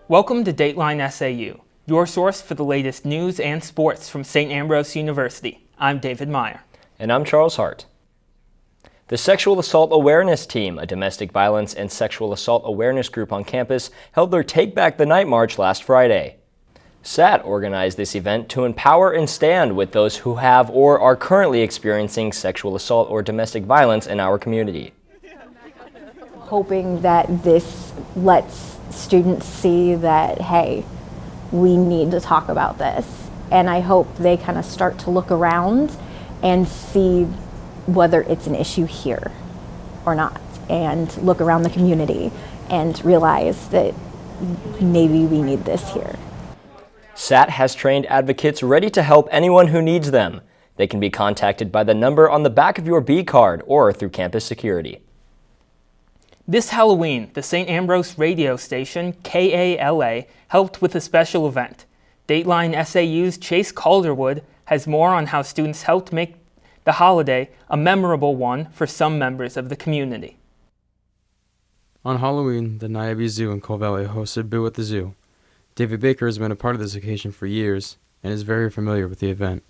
Welcome to Dateline SAU, your source for the latest news and sports from St. Ambrose University. I'm David Meyer. And I'm Charles Hart. The Sexual Assault Awareness Team, a domestic violence and sexual assault awareness group on campus, held their Take Back the Night March last Friday. SAT organized this event to empower and stand with those who have or are currently experiencing sexual assault or domestic violence in our community. Hoping that this lets students see that, hey, we need to talk about this. And I hope they kind of start to look around and see whether it's an issue here or not, and look around the community and realize that maybe we need this here. SAT has trained advocates ready to help anyone who needs them. They can be contacted by the number on the back of your B card or through campus security. This Halloween, the St. Ambrose radio station, KALA, helped with a special event. Dateline SAU's Chase Calderwood has more on how students helped make the holiday a memorable one for some members of the community. On Halloween, the Niabi Zoo in Coal Valley hosted Boo at the Zoo. David Baker has been a part of this occasion for years and is very familiar with the event.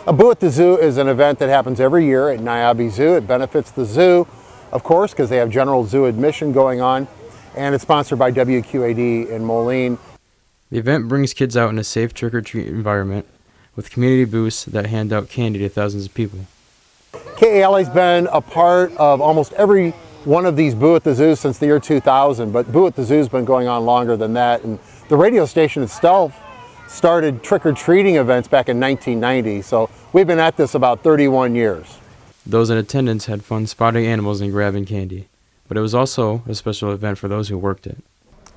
A Boo at the Zoo is an event that happens every year at Niabi Zoo. It benefits the zoo, of course, because they have general zoo admission going on, and it's sponsored by WQAD in Moline. The event brings kids out in a safe trick-or-treat environment with community booths that hand out candy to thousands of people. KALA's been a part of almost every one of these Boo at the Zoo since the year 2000, but Boo at the Zoo's been going on longer than that, and the radio station itself started trick-or-treating events back in 1990, so we've been at this about 31 years. Those in attendance had fun spotting animals and grabbing candy, but it was also a special event for those who worked it.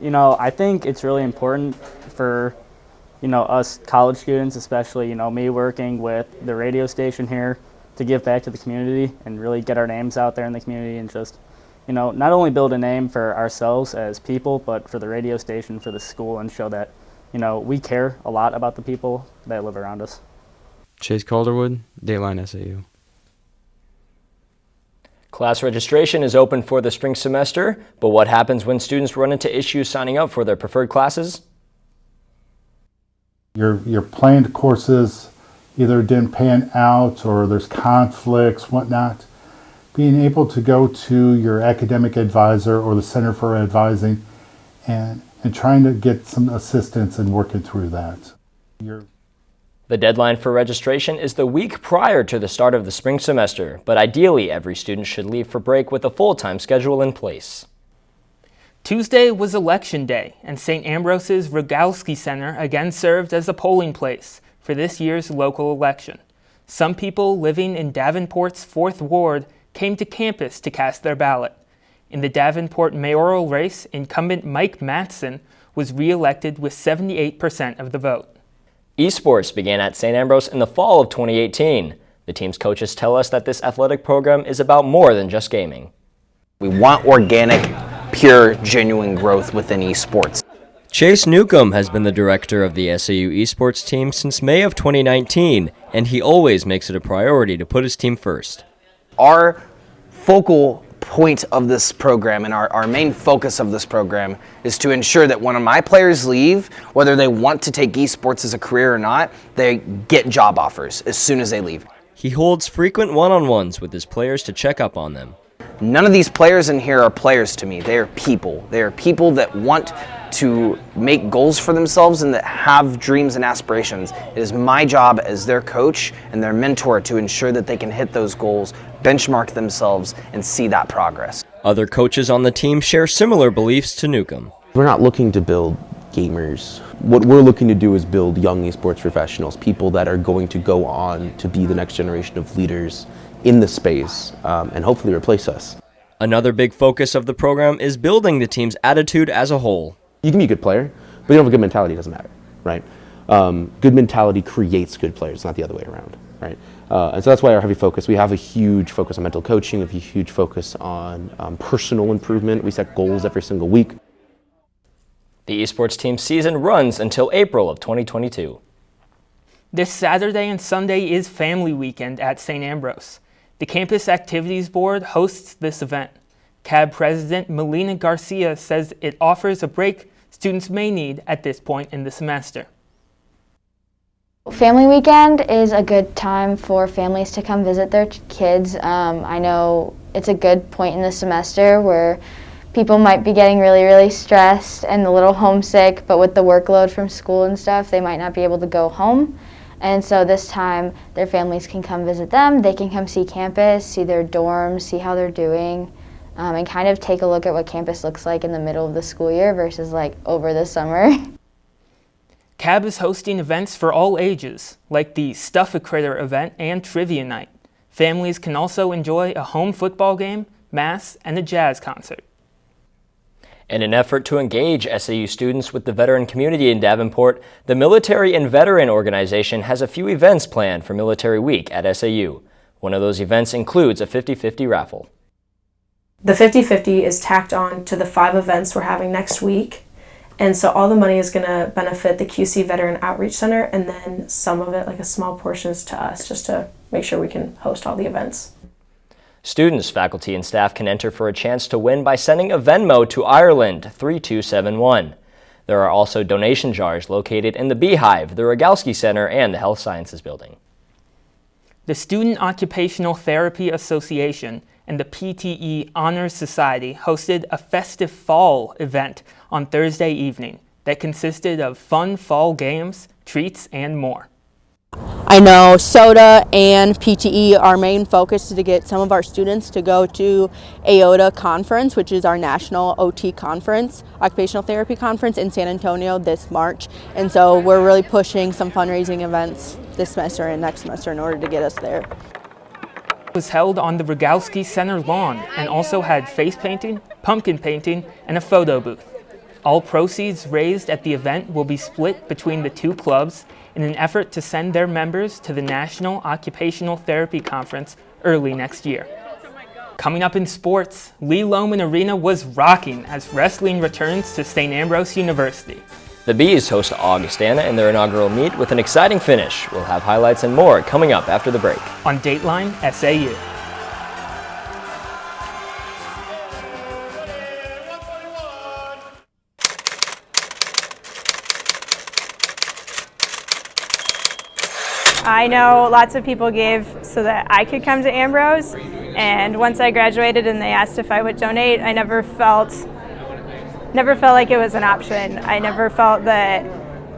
I think it's really important for, us college students, especially, me working with the radio station here, to give back to the community and really get our names out there in the community and just, not only build a name for ourselves as people, but for the radio station, for the school, and show that, we care a lot about the people that live around us. Chase Calderwood, Dateline SAU. Class registration is open for the spring semester, but what happens when students run into issues signing up for their preferred classes? Your planned courses either didn't pan out or there's conflicts, whatnot. Being able to go to your academic advisor or the Center for Advising and trying to get some assistance in working through that. The deadline for registration is the week prior to the start of the spring semester, but ideally every student should leave for break with a full-time schedule in place. Tuesday was Election Day, and St. Ambrose's Rogalski Center again served as a polling place for this year's local election. Some people living in Davenport's 4th Ward came to campus to cast their ballot. In the Davenport mayoral race, incumbent Mike Mattson was re-elected with 78% of the vote. Esports began at St. Ambrose in the fall of 2018. The team's coaches tell us that this athletic program is about more than just gaming. We want organic, pure, genuine growth within esports. Chase Newcomb has been the director of the SAU esports team since May of 2019, and he always makes it a priority to put his team first. Our focal point of this program and our main focus of this program is to ensure that when my players leave, whether they want to take esports as a career or not, they get job offers as soon as they leave. He holds frequent one-on-ones with his players to check up on them. None of these players in here are players to me. They are people. They are people that want to make goals for themselves and that have dreams and aspirations. It is my job as their coach and their mentor to ensure that they can hit those goals, benchmark themselves, and see that progress. Other coaches on the team share similar beliefs to Newcomb. We're not looking to build gamers. What we're looking to do is build young esports professionals, people that are going to go on to be the next generation of leaders in the space and hopefully replace us. Another big focus of the program is building the team's attitude as a whole. You can be a good player, but you don't have a good mentality, it doesn't matter, right? Good mentality creates good players, not the other way around, right? And so that's why our heavy focus, we have a huge focus on mental coaching, we have a huge focus on personal improvement. We set goals every single week. The esports team season runs until April of 2022. This Saturday and Sunday is Family Weekend at St. Ambrose. The Campus Activities Board hosts this event. CAB President Melina Garcia says it offers a break students may need at this point in the semester. Family weekend is a good time for families to come visit their kids. I know it's a good point in the semester where people might be getting really stressed and a little homesick, but with the workload from school and stuff, they might not be able to go home. And so this time, their families can come visit them. They can come see campus, see their dorms, see how they're doing, and kind of take a look at what campus looks like in the middle of the school year versus like over the summer. CAB is hosting events for all ages, like the Stuff a Critter event and Trivia Night. Families can also enjoy a home football game, mass, and a jazz concert. In an effort to engage SAU students with the veteran community in Davenport, the Military and Veteran Organization has a few events planned for Military Week at SAU. One of those events includes a 50-50 raffle. The 50-50 is tacked on to the 5 events we're having next week. And so all the money is going to benefit the QC Veteran Outreach Center, and then some of it, like a small portion, is to us, just to make sure we can host all the events. Students, faculty, and staff can enter for a chance to win by sending a Venmo to Ireland 3271. There are also donation jars located in the Beehive, the Rogalski Center, and the Health Sciences Building. The Student Occupational Therapy Association and the PTE Honors Society hosted a festive fall event on Thursday evening that consisted of fun fall games, treats, and more. I know SOTA and PTE, our main focus is to get some of our students to go to AOTA conference, which is our national OT conference, occupational therapy conference in San Antonio this March. And so we're really pushing some fundraising events this semester and next semester in order to get us there. It was held on the Rogalski Center lawn and also had face painting, pumpkin painting, and a photo booth. All proceeds raised at the event will be split between the 2 clubs in an effort to send their members to the National Occupational Therapy Conference early next year. Coming up in sports, Lee Loman Arena was rocking as wrestling returns to St. Ambrose University. The Bees host Augustana in their inaugural meet with an exciting finish. We'll have highlights and more coming up after the break. On Dateline SAU. I know lots of people gave so that I could come to Ambrose, and once I graduated and they asked if I would donate, I never felt like it was an option. I never felt that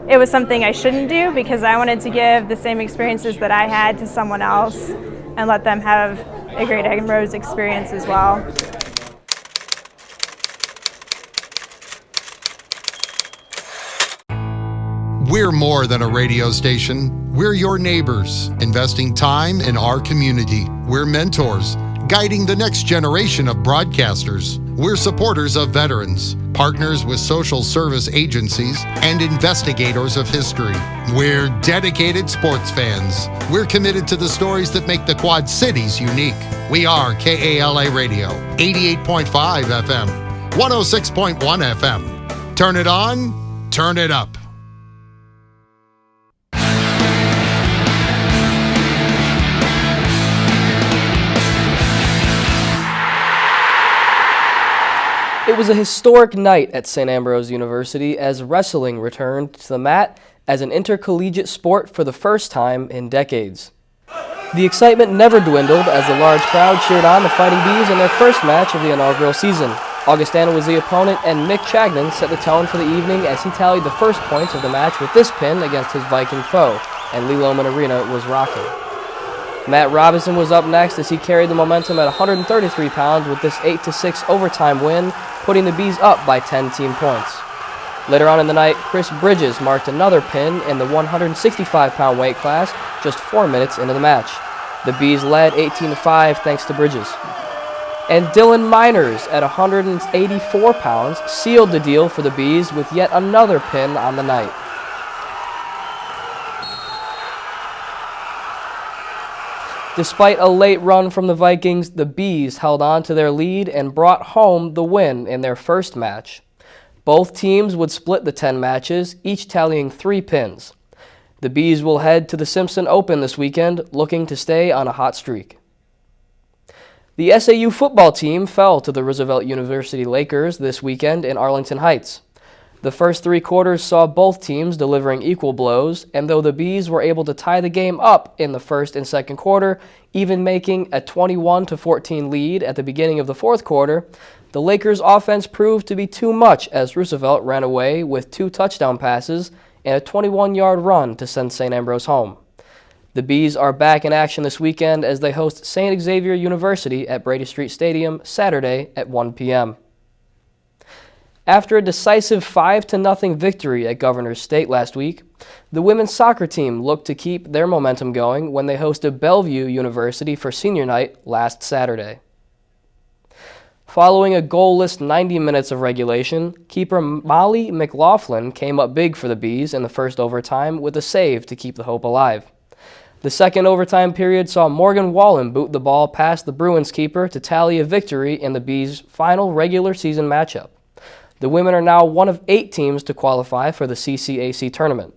it was something I shouldn't do, because I wanted to give the same experiences that I had to someone else and let them have a great Ambrose experience as well. We're more than a radio station. We're your neighbors, investing time in our community. We're mentors, guiding the next generation of broadcasters. We're supporters of veterans, partners with social service agencies, and investigators of history. We're dedicated sports fans. We're committed to the stories that make the Quad Cities unique. We are KALA Radio, 88.5 FM, 106.1 FM. Turn it on, turn it up. It was a historic night at St. Ambrose University as wrestling returned to the mat as an intercollegiate sport for the first time in decades. The excitement never dwindled as the large crowd cheered on the Fighting Bees in their first match of the inaugural season. Augustana was the opponent, and Mick Chagnon set the tone for the evening as he tallied the first points of the match with this pin against his Viking foe, and Lee Loman Arena was rocking. Matt Robinson was up next as he carried the momentum at 133 pounds with this 8-6 overtime win, putting the Bees up by 10 team points. Later on in the night, Chris Bridges marked another pin in the 165-pound weight class just 4 minutes into the match. The Bees led 18-5 thanks to Bridges. And Dylan Miners at 184 pounds sealed the deal for the Bees with yet another pin on the night. Despite a late run from the Vikings, the Bees held on to their lead and brought home the win in their first match. Both teams would split the 10 matches, each tallying 3 pins. The Bees will head to the Simpson Open this weekend, looking to stay on a hot streak. The SAU football team fell to the Roosevelt University Lakers this weekend in Arlington Heights. The first 3 quarters saw both teams delivering equal blows, and though the Bees were able to tie the game up in the first and second quarter, even making a 21-14 lead at the beginning of the fourth quarter, the Lakers' offense proved to be too much as Roosevelt ran away with 2 touchdown passes and a 21-yard run to send St. Ambrose home. The Bees are back in action this weekend as they host St. Xavier University at Brady Street Stadium Saturday at 1 p.m. After a decisive 5-0 victory at Governor's State last week, the women's soccer team looked to keep their momentum going when they hosted Bellevue University for senior night last Saturday. Following a goalless 90 minutes of regulation, keeper Molly McLaughlin came up big for the Bees in the first overtime with a save to keep the hope alive. The second overtime period saw Morgan Wallen boot the ball past the Bruins keeper to tally a victory in the Bees' final regular season matchup. The women are now one of 8 teams to qualify for the CCAC tournament.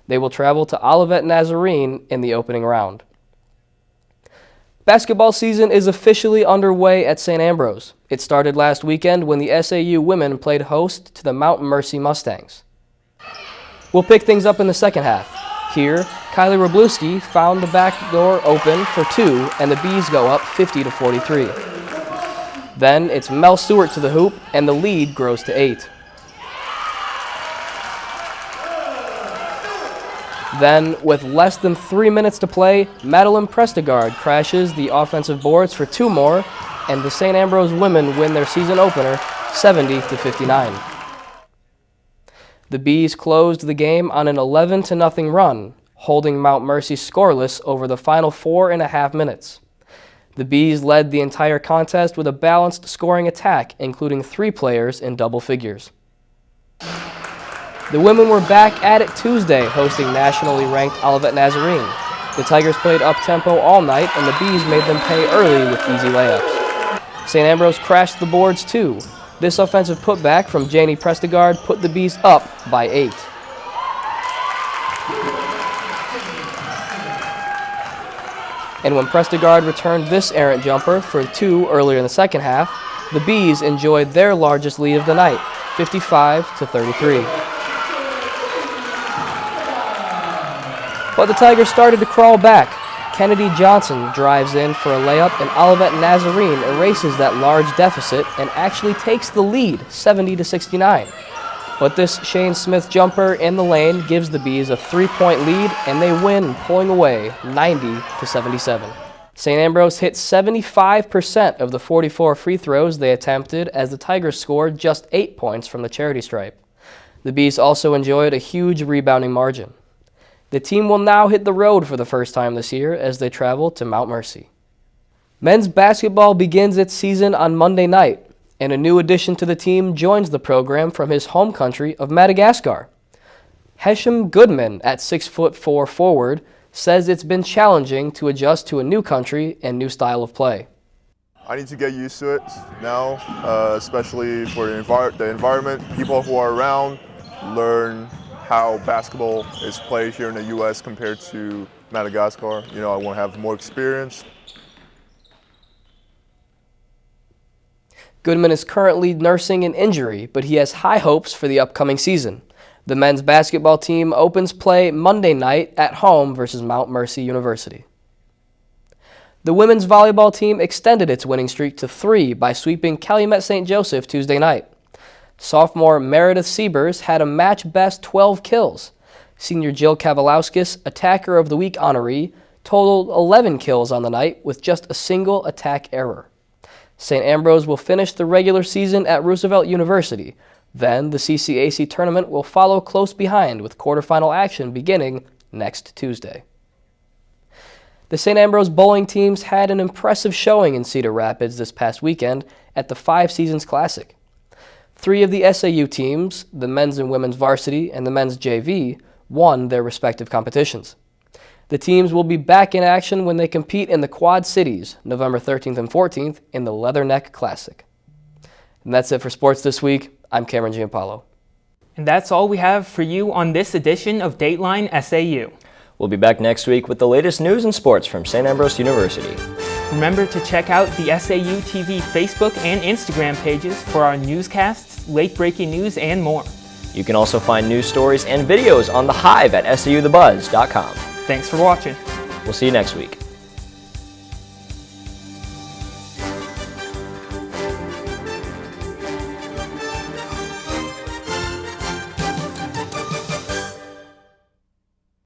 They will travel to Olivet Nazarene in the opening round. Basketball season is officially underway at St. Ambrose. It started last weekend when the SAU women played host to the Mount Mercy Mustangs. We'll pick things up in the second half. Here, Kylie Wroblewski found the back door open for 2, and the Bees go up 50-43. Then it's Mel Stewart to the hoop, and the lead grows to 8. Then, with less than 3 minutes to play, Madeline Prestegard crashes the offensive boards for 2 more, and the St. Ambrose women win their season opener 70-59. The Bees closed the game on an 11-0 run, holding Mount Mercy scoreless over the final 4.5 minutes. The Bees led the entire contest with a balanced scoring attack, including 3 players in double figures. The women were back at it Tuesday, hosting nationally ranked Olivet Nazarene. The Tigers played up-tempo all night, and the Bees made them pay early with easy layups. St. Ambrose crashed the boards too. This offensive putback from Janie Prestegard put the Bees up by 8. And when Prestegard returned this errant jumper for 2 earlier in the second half, the Bees enjoyed their largest lead of the night, 55-33. But the Tigers started to crawl back. Kennedy Johnson drives in for a layup, and Olivet Nazarene erases that large deficit and actually takes the lead, 70-69. But this Shane Smith jumper in the lane gives the Bees a 3-point lead, and they win, pulling away 90-77. St. Ambrose hit 75% of the 44 free throws they attempted as the Tigers scored just 8 points from the charity stripe. The Bees also enjoyed a huge rebounding margin. The team will now hit the road for the first time this year as they travel to Mount Mercy. Men's basketball begins its season on Monday night, and a new addition to the team joins the program from his home country of Madagascar. Hesham Goodman, at 6'4" forward, says it's been challenging to adjust to a new country and new style of play. I need to get used to it now, especially for the environment, people who are around, learn how basketball is played here in the U.S. compared to Madagascar. You know, I want to have more experience. Goodman is currently nursing an injury, but he has high hopes for the upcoming season. The men's basketball team opens play Monday night at home versus Mount Mercy University. The women's volleyball team extended its winning streak to 3 by sweeping Calumet St. Joseph Tuesday night. Sophomore Meredith Siebers had a match-best 12 kills. Senior Jill Kavalauskas, Attacker of the Week honoree, totaled 11 kills on the night with just a single attack error. St. Ambrose will finish the regular season at Roosevelt University. Then the CCAC tournament will follow close behind with quarterfinal action beginning next Tuesday. The St. Ambrose bowling teams had an impressive showing in Cedar Rapids this past weekend at the Five Seasons Classic. 3 of the SAU teams, the men's and women's varsity and the men's JV, won their respective competitions. The teams will be back in action when they compete in the Quad Cities, November 13th and 14th, in the Leatherneck Classic. And that's it for sports this week. I'm Cameron Giampaolo. And that's all we have for you on this edition of Dateline SAU. We'll be back next week with the latest news and sports from St. Ambrose University. Remember to check out the SAU TV Facebook and Instagram pages for our newscasts, late-breaking news, and more. You can also find news stories and videos on The Hive at sauthebuzz.com. Thanks for watching. We'll see you next week.